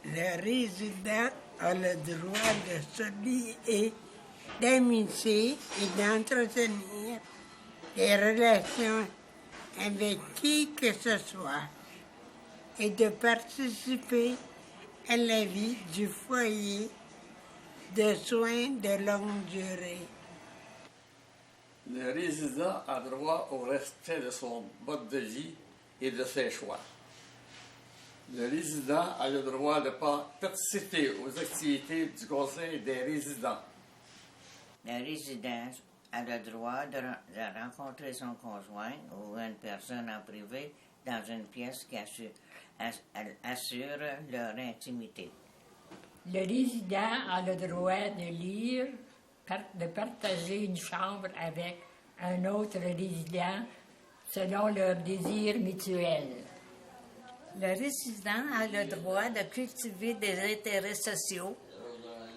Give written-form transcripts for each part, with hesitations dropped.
Le résident a le droit de se lier, d'amitié et d'entretenir des relations avec qui que ce soit et de participer à la vie du foyer de soins de longue durée. Le résident a droit au respect de son mode de vie et de ses choix. Le résident a le droit de participer aux activités du Conseil des résidents. Le résident a le droit de rencontrer son conjoint ou une personne en privé dans une pièce qui assure leur intimité. Le résident a le droit de lire, de partager une chambre avec un autre résident selon leurs désirs mutuels. Le résident a le droit de cultiver des intérêts sociaux,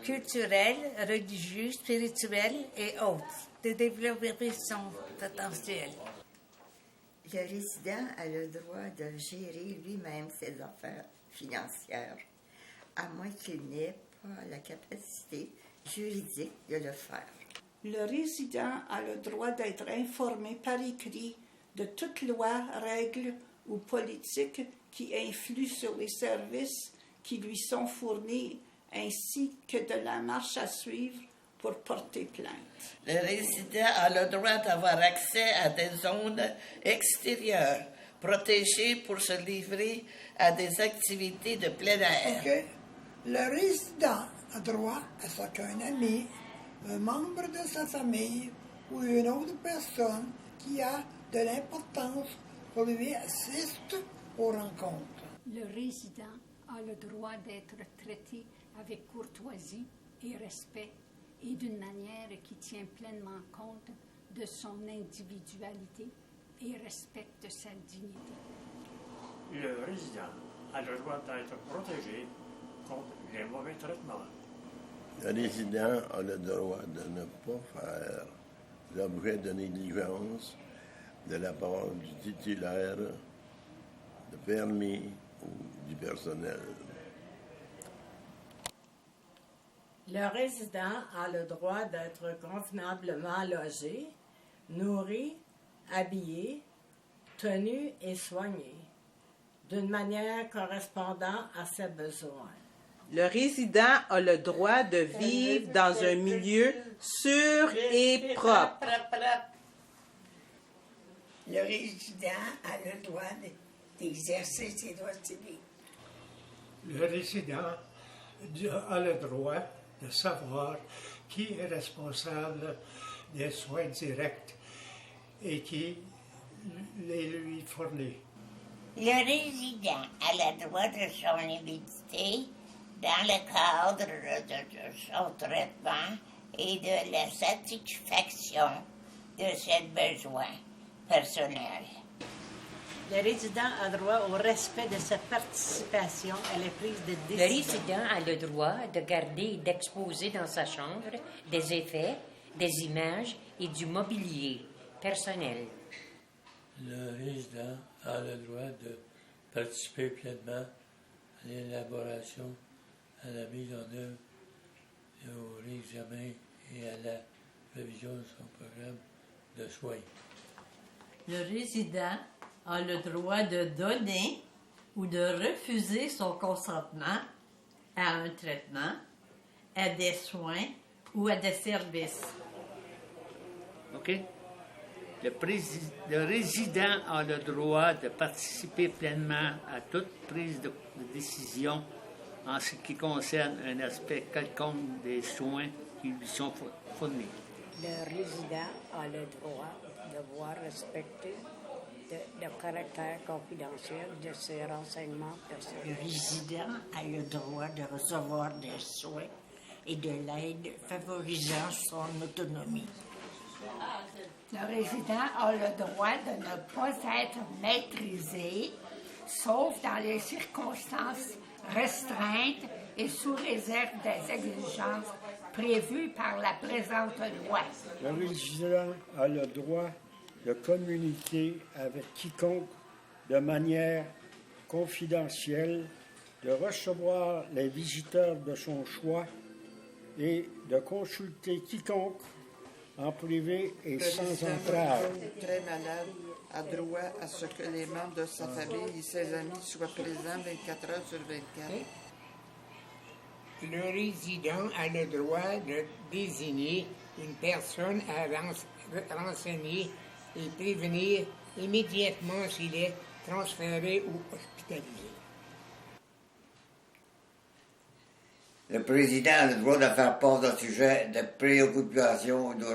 culturels, religieux, spirituels et autres, de développer son potentiel. Le résident a le droit de gérer lui-même ses affaires financières, à moins qu'il n'ait pas la capacité juridique de le faire. Le résident a le droit d'être informé par écrit de toute loi, règle ou politique qui influe sur les services qui lui sont fournis, ainsi que de la marche à suivre pour porter plainte. Le résident a le droit d'avoir accès à des zones extérieures, protégées pour se livrer à des activités de plein air. Okay. Le résident a droit à ce qu'un ami, un membre de sa famille ou une autre personne qui a de l'importance pour lui assiste aux rencontres. Le résident a le droit d'être traité avec courtoisie et respect et d'une manière qui tient pleinement compte de son individualité et respecte sa dignité. Le résident a le droit d'être protégé contre les mauvais traitements. Le résident a le droit de ne pas faire l'objet de négligence de la part du titulaire de permis ou du personnel. Le résident a le droit d'être convenablement logé, nourri, habillé, tenu et soigné, d'une manière correspondant à ses besoins. Le résident a le droit de vivre dans un milieu sûr et propre. Le résident a le droit d'exercer ses droits civiques. Le résident a le droit de savoir qui est responsable des soins directs et qui les lui fournit. Le résident a le droit de son hérédité dans le cadre de son traitement et de la satisfaction de ses besoins personnels. Le résident a droit au respect de sa participation à la prise de décision. Le résident a le droit de garder et d'exposer dans sa chambre des effets, des images et du mobilier personnel. Le résident a le droit de participer pleinement à l'élaboration, à la mise en œuvre, et au réexamen et à la révision de son programme de soins. Le résident a le droit de donner ou de refuser son consentement à un traitement, à des soins ou à des services. OK? Le résident a le droit de participer pleinement à toute prise de décision en ce qui concerne un aspect quelconque des soins qui lui sont fournis. Le résident a le droit de voir respecter le caractère confidentiel de ses renseignements personnels. Le résident a le droit de recevoir des soins et de l'aide favorisant son autonomie. Le résident a le droit de ne pas être maîtrisé, sauf dans les circonstances restreintes et sous réserve des exigences prévues par la présente loi. Le résident a le droit de communiquer avec quiconque de manière confidentielle de recevoir les visiteurs de son choix et de consulter quiconque en privé et sans entrave. Très malade, a droit à ce que les membres de sa famille et ses amis soient présents 24 heures sur 24. Le résident a le droit de désigner une personne à renseigner et prévenir immédiatement s'il est transféré ou hospitalisé. Le président a le droit de faire part d'un sujet de préoccupation ou de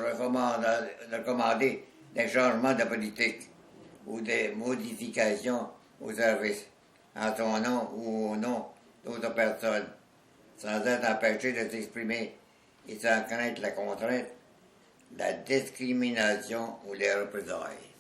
recommander des changements de politique ou des modifications au service, en son nom ou au nom d'autres personnes, sans être empêché de s'exprimer et sans craindre la contrainte, la discrimination ou les représailles.